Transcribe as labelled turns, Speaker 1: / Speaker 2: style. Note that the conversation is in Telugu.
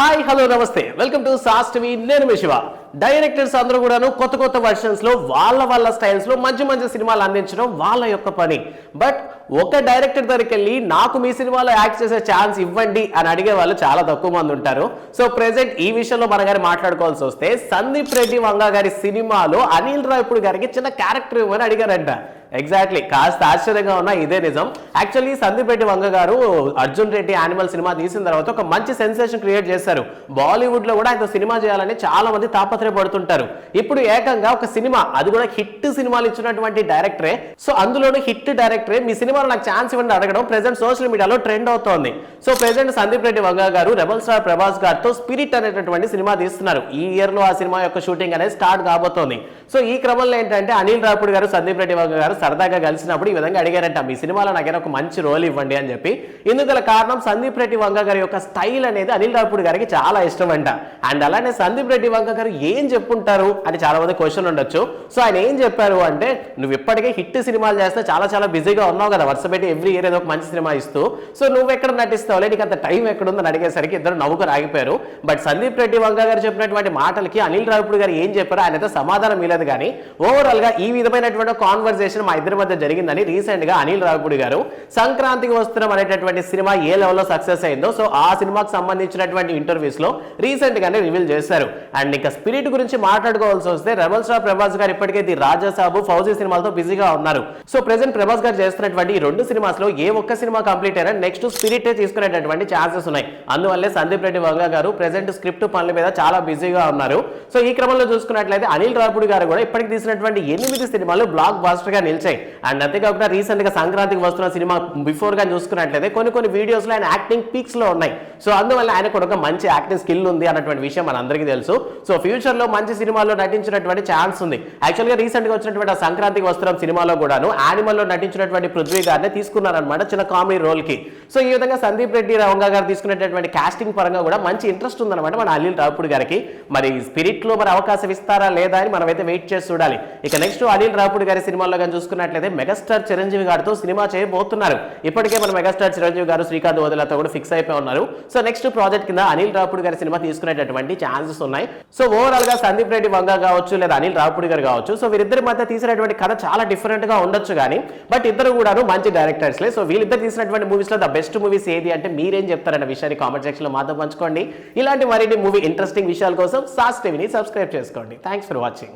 Speaker 1: హాయ్ హలో నమస్తే వెల్కమ్ టు సాస్ టీవీ. నేను మీ శివ. డైరెక్టర్స్ అందరూ కూడాను కొత్త వర్షన్స్ లో వాళ్ళ స్టైల్స్ లో మంచి సినిమాలు అందించడం వాళ్ళ యొక్క పని. బట్ ఒక డైరెక్టర్ దగ్గరికి వెళ్ళి నాకు మీ సినిమాలో యాక్ట్ చేసే ఛాన్స్ ఇవ్వండి అని అడిగే వాళ్ళు చాలా తక్కువ మంది ఉంటారు. సో ప్రెసెంట్ ఈ విషయంలో మన గారి మాట్లాడుకోవాల్సి వస్తే సందీప్ రెడ్డి వంగ గారి సినిమాలో అనిల్ రావిపూడి గారికి చిన్న క్యారెక్టర్ ఇవ్వమని అడిగారంట. ఎగ్జాక్ట్లీ, కాస్త ఆశ్చర్యంగా ఉన్న ఇదే నిజం. యాక్చువల్లీ సందీప్ రెడ్డి వంగ గారు అర్జున్ రెడ్డి యానిమల్ సినిమా తీసిన తర్వాత ఒక మంచి సెన్సేషన్ క్రియేట్ చేశారు. బాలీవుడ్ లో కూడా ఆయన సినిమా చేయాలని చాలా మంది తాపత్రయపడుతుంటారు. ఇప్పుడు ఏకంగా ఒక సినిమా, అది కూడా హిట్ సినిమాలు ఇచ్చినటువంటి డైరెక్టరే, సో అందులోనే హిట్ డైరెక్టరే మీ సినిమాలో నాకు ఛాన్స్ ఇవ్వండి అడగడం ప్రెసెంట్ సోషల్ మీడియాలో ట్రెండ్ అవుతోంది. సో ప్రెసెంట్ సందీప్ రెడ్డి వంగ గారు రెబల్ స్టార్ ప్రభాస్ గారితో స్పిరిట్ అనేటటువంటి సినిమా తీస్తున్నారు. ఈ ఇయర్ లో ఆ సినిమా యొక్క షూటింగ్ అనేది స్టార్ట్ కాబోతోంది. సో ఈ క్రమంలో ఏంటంటే అనిల్ రావిపూడి గారు సందీప్ రెడ్డి వంగ గారు సరదాగా కలిసినప్పుడు ఈ విధంగా అడిగారంట, మీ సినిమాలో నాకైనా ఒక మంచి రోల్ ఇవ్వండి అని చెప్పి. ఇందుకు కారణం సందీప్ రెడ్డి వంగ గారి యొక్క స్టైల్ అనేది అనిల్ రావిపూడి గారికి చాలా ఇష్టం అంట. అండ్ అలానే సందీప్ రెడ్డి వంగ గారు ఏం చెప్పుంటారు అని చాలా మంది క్వశ్చన్ ఉండొచ్చు. సో ఆయన ఏం చెప్పారు అంటే, నువ్వు ఇప్పటికే హిట్ సినిమాలు చేస్తే చాలా బిజీగా ఉన్నావు కదా, వరుస పెట్టి ఎవ్రీ ఇయర్ ఏదో ఒక మంచి సినిమా ఇస్తూ, సో నువ్వు ఎక్కడ నటిస్తావులే, నీకు అంత టైం ఎక్కడుందని అడిగేసరికి ఇద్దరు నవ్వుకు ఆగిపోయారు. బట్ సందీప్ రెడ్డి వంగ గారు చెప్పినటువంటి మాటలకి అనిల్ రావిపూడి గారు ఏం చెప్పారో ఆయన అయితే సమాధానం ఇవ్వలేదు. కానీ ఓవరాల్ గా ఈ విధమైనటువంటి కాన్వర్సేషన్ మా ఇద్దరి మధ్య జరిగిందని రీసెంట్ గా అనిల్ రావిపూడి గారు సంక్రాంతికి వస్తున్నాం అనేటటువంటి సినిమా ఏ లెవెల్లో సక్సెస్ అయిందో, సో ఆ సినిమాకి సంబంధించినటువంటి ఇంటర్వ్యూస్ లో రీసెంట్ గానే రివీల్ చేశారు. అండ్ ఇంకా స్పిరిట్ గురించి మాట్లాడుకోవాల్సి వస్తే రెబల్ స్టార్ ప్రభాస్ గారు ఇప్పటికే ది రాజాసాబు, ఫౌజీ సినిమాలతో బిజీగా ఉన్నారు. సో ప్రెసెంట్ ప్రభాస్ గారు చేస్తున్నటువంటి ఈ రెండు సినిమాస్ లో ఏ ఒక్క సినిమా కంప్లీట్ అయినా నెక్స్ట్ స్పిరిట్ తీసుకునేటటువంటి ఛాన్సెస్ ఉన్నాయి. అందువల్లే సందీప్ రెడ్డి వంగ గారు ప్రెసెంట్ స్క్రిప్ట్ పనుల మీద చాలా బిజీగా ఉన్నారు. సో ఈ క్రమంలో చూసుకున్నట్లయితే అనిల్ రావిపూడి గారు కూడా ఇప్పటికి తీసినటువంటి 8 సినిమాలు బ్లాక్ బాస్టర్ గా నిలిచాయి. అండ్ అంతేకాకుండా రీసెంట్ గా సంక్రాంతికి వస్తున్న సినిమా బిఫోర్ గా చూసుకున్నట్లయితే కొన్ని వీడియోస్ లో ఆయన యాక్టింగ్ పీక్స్ లో ఉన్నాయి. సో అందువల్ల ఆయన కూడా ఒక మంచి యాక్టింగ్ స్కిల్ ఉంది అన్నటువంటి విషయం మన అందరికీ తెలుసు. సో ఫ్యూచర్ లో మంచి సినిమాల్లో నటించినటువంటి ఛాన్స్ ఉంది. యాక్చువల్ గా రీసెంట్ గా వచ్చినటువంటి సంక్రాంతికి వస్తున్న సినిమాలో కూడాను యానిమల్ లో నటించినటువంటి పృథ్వీ గారిని తీసుకున్నారనమాట చిన్న కామెడీ రోల్ కి. సో ఈ విధంగా సందీప్ రెడ్డి వంగ గారు తీసుకునేటటువంటి కాస్టింగ్ పరంగా కూడా మంచి ఇంట్రెస్ట్ ఉందన్నమాట మన అనిల్ రావిపూడి గారికి. మరి స్పిరిట్ లో మరి అవకాశం ఇస్తారా లేదా అని మనం అయితే వెయిట్ చేసి చూడాలి. ఇక నెక్స్ట్ అనిల్ రావిపూడి గారి సినిమాలో కానీ చూసుకున్నట్లయితే మెగాస్టార్ చిరంజీవి గారితో సినిమా చేయబోతున్నారు. ఇప్పటికే మన మెగాస్టార్ చిరంజీవి గారు శ్రీకాంత్ వదిలతో కూడా ఫిక్స్ అయిపోయి ఉన్నారు. సో నెక్స్ట్ ప్రాజెక్ట్ కింద అనిల్ రావిపూడి గారి సినిమా తీసుకునేటటువంటి ఛాన్సెస్ ఉన్నాయి. సో ఓవరాల్ గా సందీప్ రెడ్డి వంగ కావచ్చు లేదా అనిల్ రావిపూడి గారు కావచ్చు, సో వీరిద్దరి మధ్య తీసినటువంటి కథ చాలా డిఫరెంట్ గా ఉండొచ్చు కానీ బట్ ఇద్దరు కూడా మంచి డైరెక్టర్స్లే. సో వీళ్ళిద్దరు తీసినటువంటి మూవీస్ లో ద బెస్ట్ మూవీస్ ఏది అంటే మీరేం చెప్తారన్న విషయాన్ని కామెంట్ సెక్షన్ లో మాతో పంచుకోండి. ఇలాంటి మరిన్ని మూవీ ఇంట్రెస్టింగ్ విషయాల కోసం సాస్ టీవీని సబ్స్క్రైబ్ చేసుకోండి. Thanks for watching.